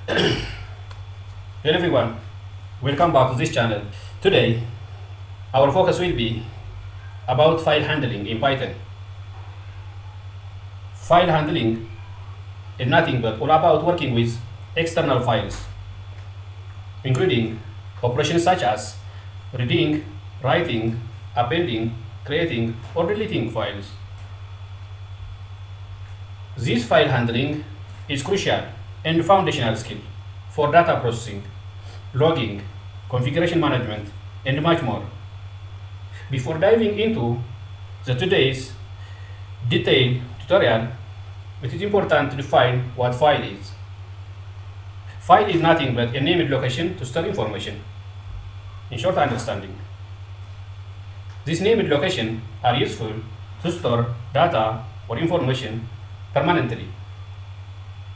Hello everyone, welcome back to this channel. Today, our focus will be about file handling in Python. File handling is nothing but all about working with external files, including operations such as reading, writing, appending, creating, or deleting files. This file handling is crucial and foundational skill for data processing, logging, configuration management, and much more. Before diving into today's detailed tutorial, it is important to define what file is. File is nothing but a named location to store information. In short understanding, these named locations are useful to store data or information permanently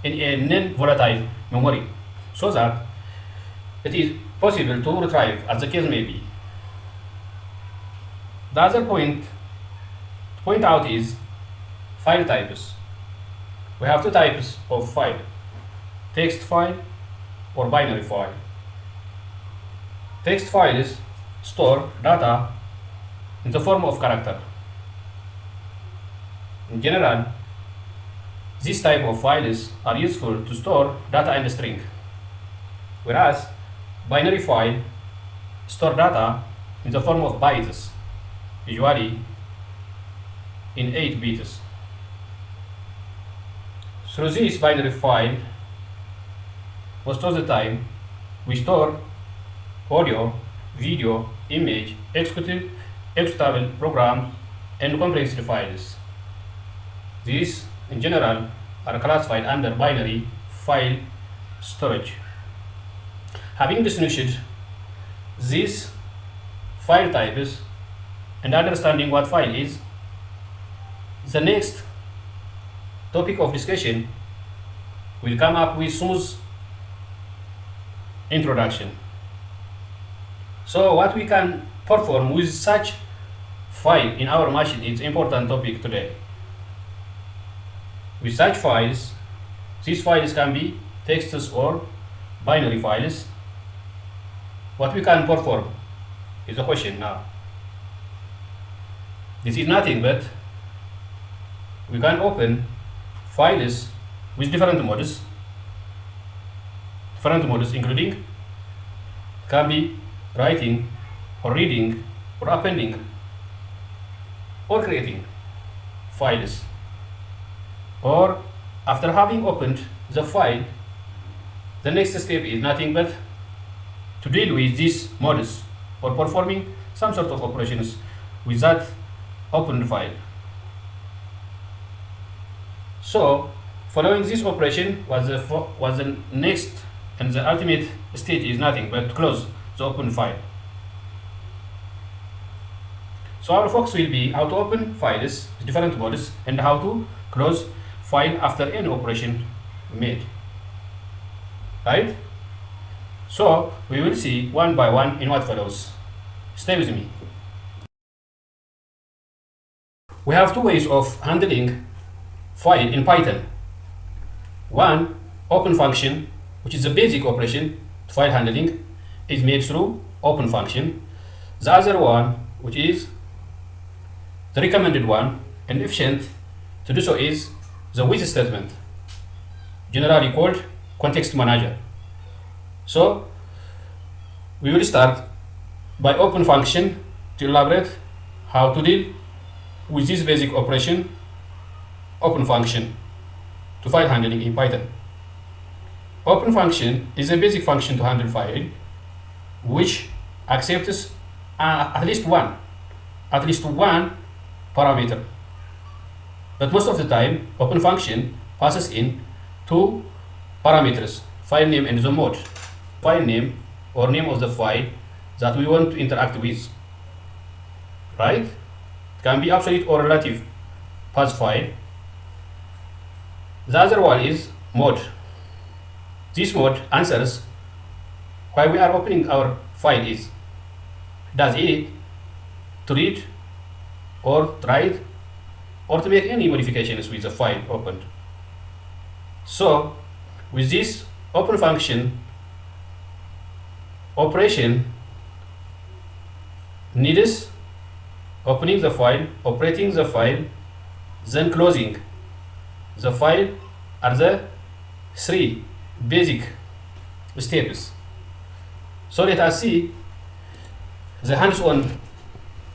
in a non-volatile memory so that it is possible to retrieve as the case may be. The other point to point out is file types. We have two types of file: text file or binary file. Text files store data in the form of character. In general, this type of files are useful to store data in a string, whereas binary file store data in the form of bytes, usually in 8 bits. Through this binary file, most of the time, we store audio, video, image, executable programs, and complex files. These, in general, are classified under binary file storage. Having distinguished these file types and understanding what file is, the next topic of discussion will come up with smooth introduction. So what we can perform with such file in our machine is important topic today. With such files, these files can be texts or binary files. What we can perform is a question now. This is nothing but we can open files with different modes including can be writing or reading or appending or creating files. Or after having opened the file, the next step is nothing but to deal with these modes or performing some sort of operations with that opened file. So following this operation was the next and the ultimate stage is nothing but to close the open file. So our focus will be how to open files with different modes and how to close file after any operation made. Right? So we will see one by one in what follows. Stay with me. We have two ways of handling file in Python. One, open function, which is a basic operation to file handling, is made through open function. The other one, which is the recommended one and efficient to do so, is the with statement, generally called context manager. So we will start by open function to elaborate how to deal with this basic operation, open function, to file handling in Python. Open function is a basic function to handle file which accepts at least one parameter. But most of the time, open function passes in two parameters: file name and the mode. File name or name of the file that we want to interact with. Right? It can be absolute or relative path file. The other one is mode. This mode answers why we are opening our file is. Does it to read or write or to make any modifications with the file opened. So with this open function operation needs opening the file, operating the file, then closing the file are the three basic steps. So let us see the hands-on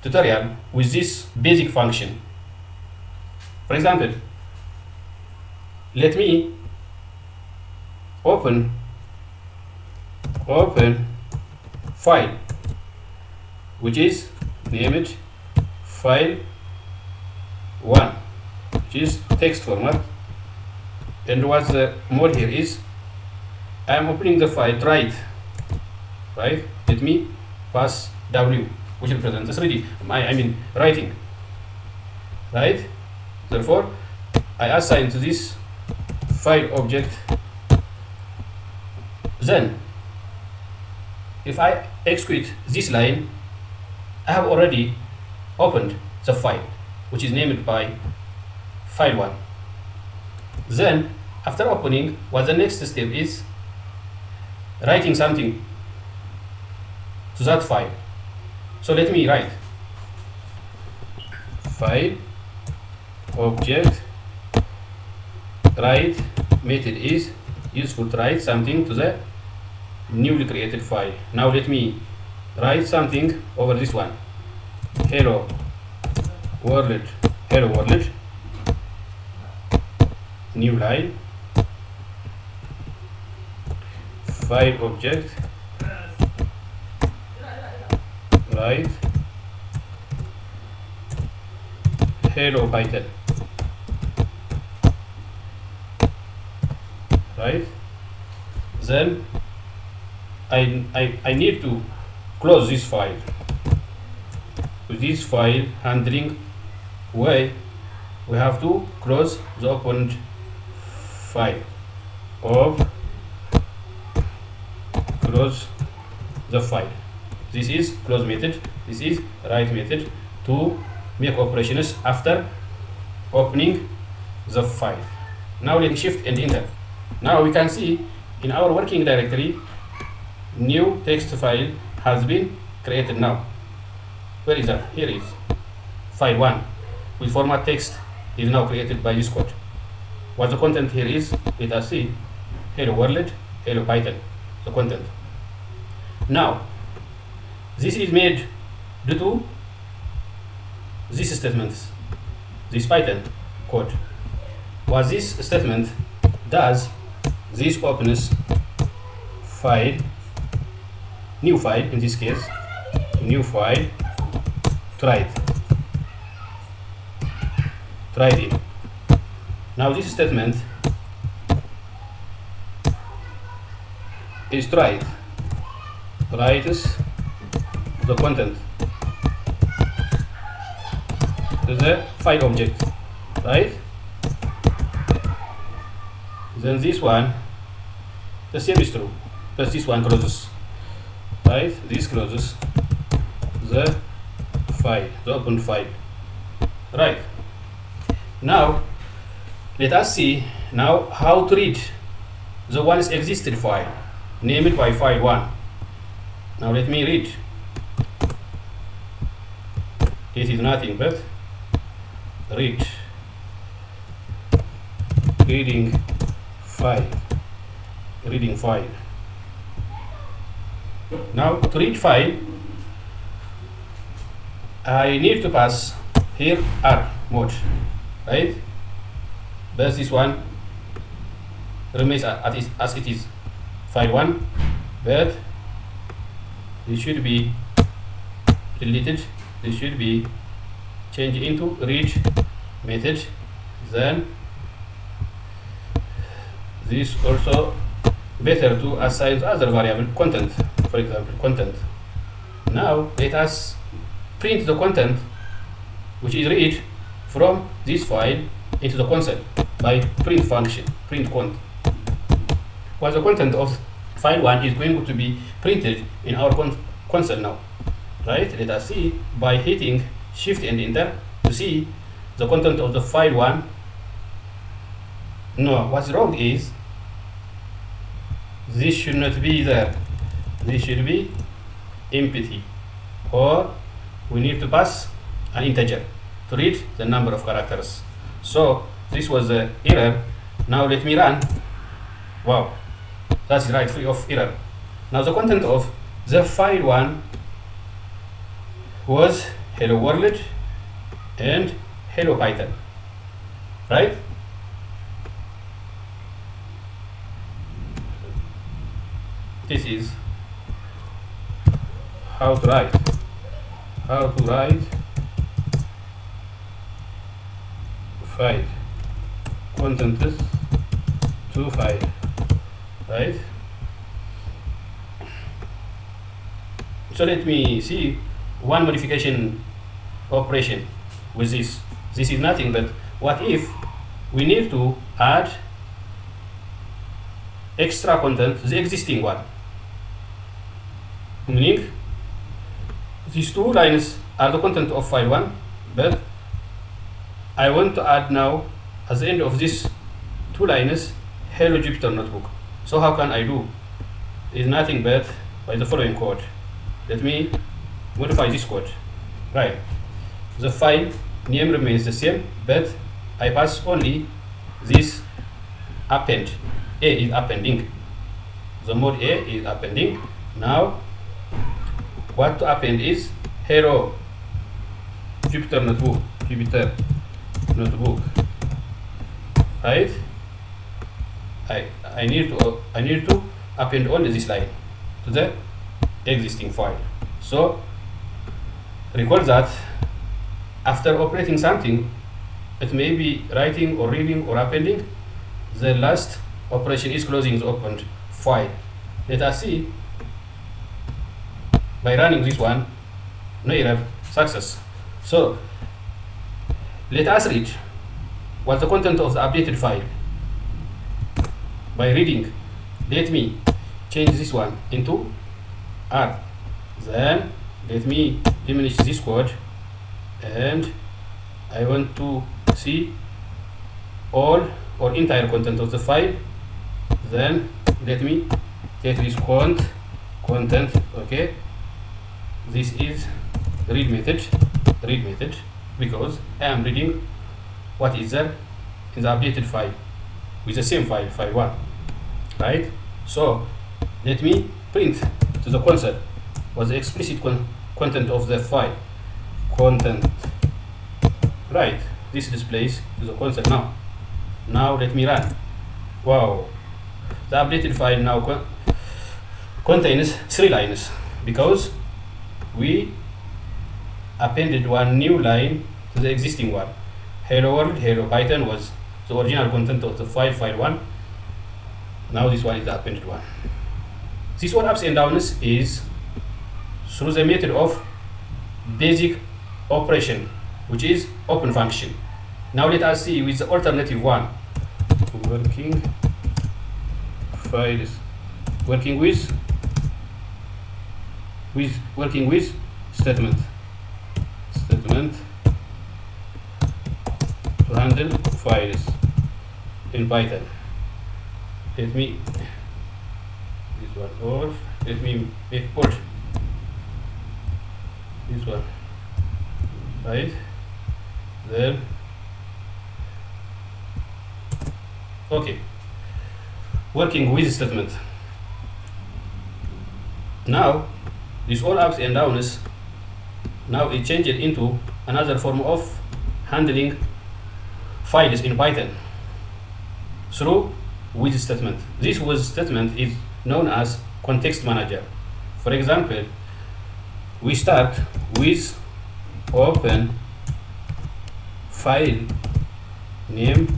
tutorial with this basic function. For example, let me open file which is named file 1, which is text format, and what the mode here is I am opening the file right. Let me pass W, which represents 3D. I mean writing, right? Therefore I assign to this file object. Then if I execute this line, I have already opened the file which is named by file 1. Then after opening, what the next step is writing something to that file. So let me write file object write method is useful to write something to the newly created file. Now let me write something over this one. Hello world, new line, file object write hello Python, right? Then I need to close this file. With this file handling way, we have to close the opened file of close the file. This is close method, this is write method to make operations after opening the file. Now let me shift and enter. Now we can see in our working directory new text file has been created now. Where is that? Here is file 1 with format text is now created by this code. What the content here is, let us see. Hello world, hello Python, the content. Now this is made due to these statements, this Python code. What this statement does, this opens file, new file, in this case new file, try it. Now this statement is writes the content to the file object, right? Then this one, the same is true, but this one closes, right? This closes the file, the open file, right? Now let us see now how to read the once existed file named by file 1. Now let me read. This is nothing but reading file. Now to read file, I need to pass here R mode, right? But this one remains as it is, file 1, but this should be deleted. This should be changed into read method. Then this also better to assign other variable content, for example content. Now let us print the content which is read from this file into the console by print function, print cont. What the content of file 1 is going to be printed in our console now, right? Let us see by hitting shift and enter to see the content of the file 1. No, what's wrong is this should not be there. This should be empty, or we need to pass an integer to read the number of characters. So this was the error. Now let me run. Wow, that's right, free of error. Now the content of the file 1 was hello world and hello Python, right? This is how to write file content to file, right? So let me see one modification operation with this. This is nothing but what if we need to add extra content to the existing one, meaning these 2 lines are the content of file 1, but I want to add now at the end of this 2 lines hello Jupyter notebook. So how can I do? It's nothing but by the following code. Let me modify this code. Right, the file name remains the same, but I pass only this append. A is appending. The mode A is appending. Now what to append is hello Jupyter notebook, right? I need to append only this line to the existing file. So recall that after operating something, it may be writing or reading or appending, the last operation is closing the opened file. Let us see by running this one, no error, success. So let us read what's the content of the updated file by reading. Let me change this one into R. Then let me diminish this code, and I want to see all or entire content of the file. Then let me take this content. Okay, this is read method, because I am reading what is there in the updated file with the same file 1, right? So let me print to the console was the explicit content of the file content, right? This displays to the console. Now let me run. Wow, the updated file now contains 3 lines because we appended one new line to the existing one. Hello world, hello Python was the original content of the file 1. Now this one is the appended one. This one ups and downs is through the method of basic operation, which is open function. Now let us see with the alternative one, working files, working with statement to handle files in Python. Let me this one, or let me export this one, right? Then okay, working with statement. Now this all ups and downs, now it changed into another form of handling files in Python through with statement. This with statement is known as context manager. For example, we start with open file name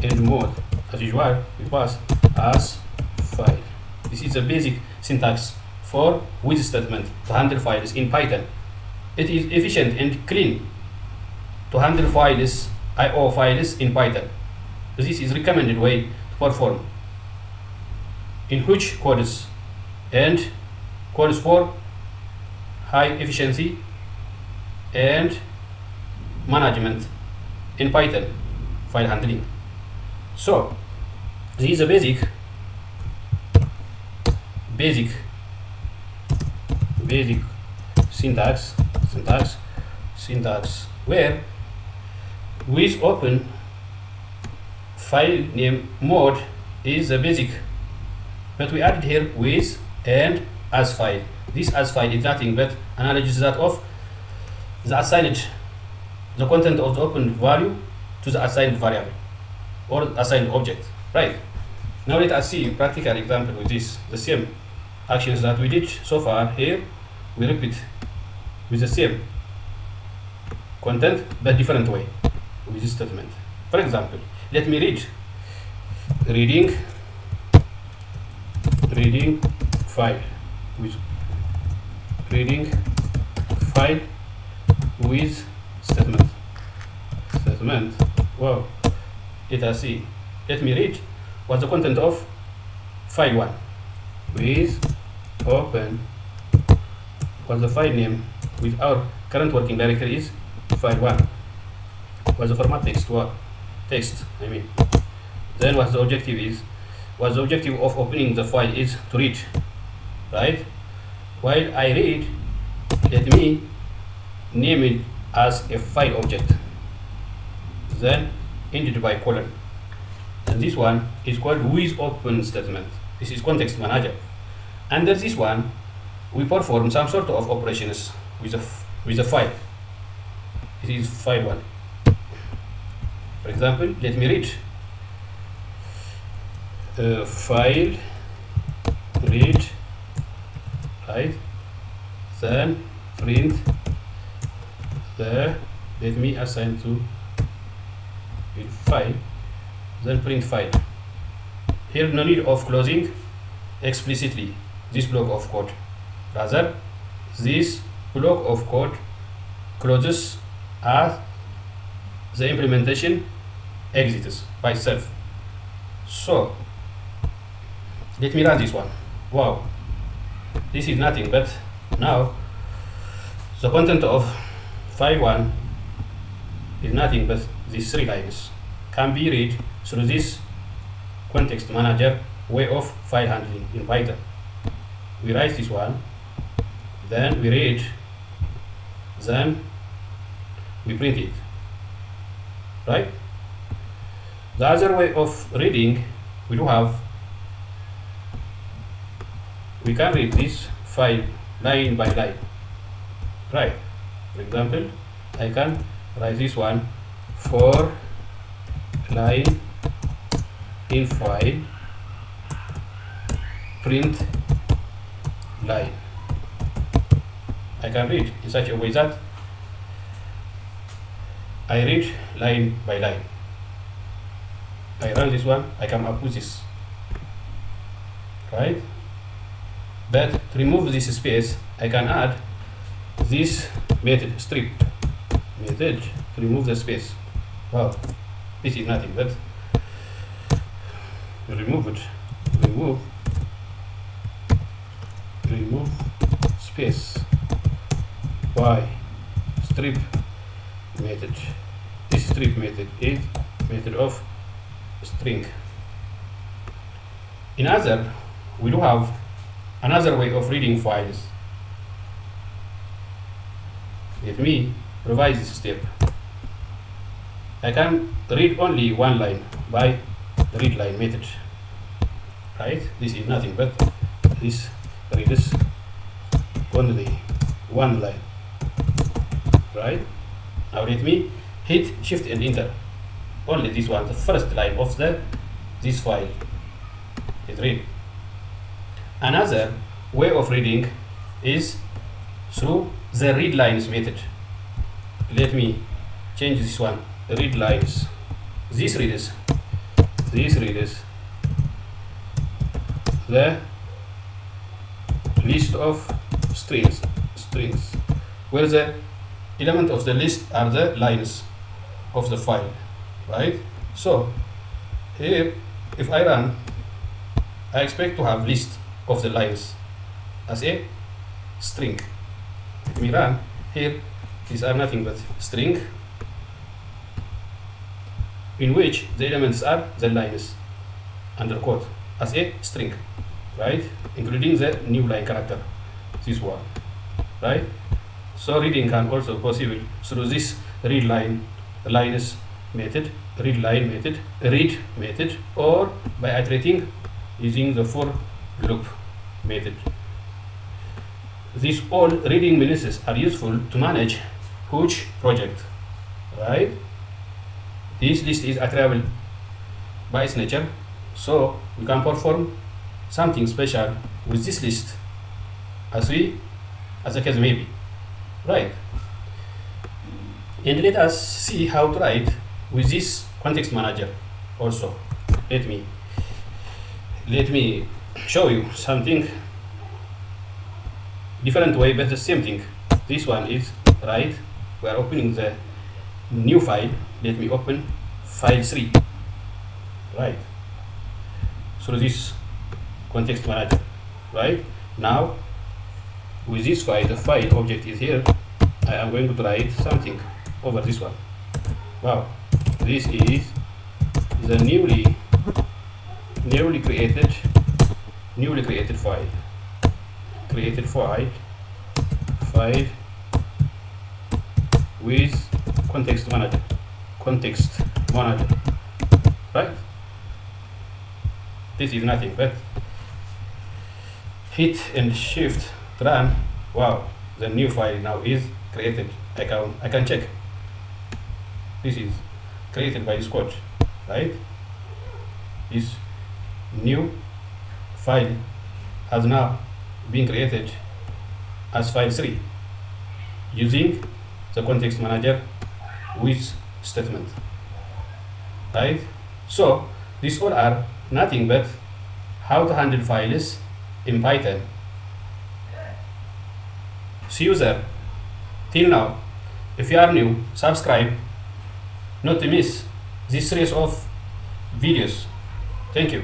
and mode. As usual, we pass as file. This is the basic syntax for with statement to handle files in Python. It is efficient and clean to handle files, I/O files in Python. This is recommended way to perform in which codes and codes for high efficiency and management in Python file handling. So this is a basic basic syntax where with open file name mode is the basic, but we added here with and as file. This as file is nothing but analogies that of the assigned the content of the open value to the assigned variable or assigned object. Right, now let us see a practical example with this. The same actions that we did so far here, we repeat with the same content but different way with this statement. For example, let me read reading file with reading file with statement. Wow, let us see. Let me read what's the content of file 1 with open. What's the file name with our current working directory is file 1. What's the format text? I mean. Then what the objective is? What the objective of opening the file is to read, right? While I read, let me name it as a file object, then ended by colon. And this one is called with open statement. This is context manager. Under this one, we perform some sort of operations with the file. This is file 1. For example, let me read file read, right? Then print the, let me assign to file, then print file. Here no need of closing explicitly this block of code. Rather, this block of code closes as the implementation exits by itself. So let me run this one. Wow, this is nothing but now the content of file 1 is nothing but these 3 lines can be read through this context manager way of file handling in Python. We write this one, then we read, then we print it, right? The other way of reading, we can read this file line by line, right? For example, I can write this one for line in file print line. I can read in such a way that I read line by line. I run this one, I come up with this, right? But to remove this space, I can add this method strip method to remove the space. Wow, this is nothing but remove space by strip method. This strip method is method of string. In other, we do have another way of reading files. Let me revise this step. I can read only one line by the read line method, right? This is nothing but this reads only one line, right? Now let me hit shift and enter. Only this one, the first line of this file is read. Another way of reading is through the read lines method. Let me change this one. Read lines. This reads the list of strings, where the element of the list are the lines of the file, right? So here, if I run, I expect to have list of the lines as a string. Let me run. Here, these are nothing but string, in which the elements are the lines under quote as a string. right? Including the new line character, this one, right? So reading can also possible through this read lines method, read method, or by iterating using the for loop method. These all reading menaces are useful to manage huge project, right? This list is iterable by its nature, so we can perform something special with this list as the case may be, right? And let us see how to write with this context manager also. Let me show you something different way, but the same thing. This one is right. We are opening the new file. Let me open file 3, right? So this context manager, right? Now with this file, the file object is here. I am going to write something over this one. Wow, this is the newly created file. Created file with context manager, right? This is nothing but hit and shift run. Wow, the new file now is created. I can check. This is created by this code, right? This new file has now been created as file 3 using the context manager with statement, right? So these all are nothing but how to handle files in Python. See you there. Till now, if you are new, subscribe not to miss this series of videos. Thank you.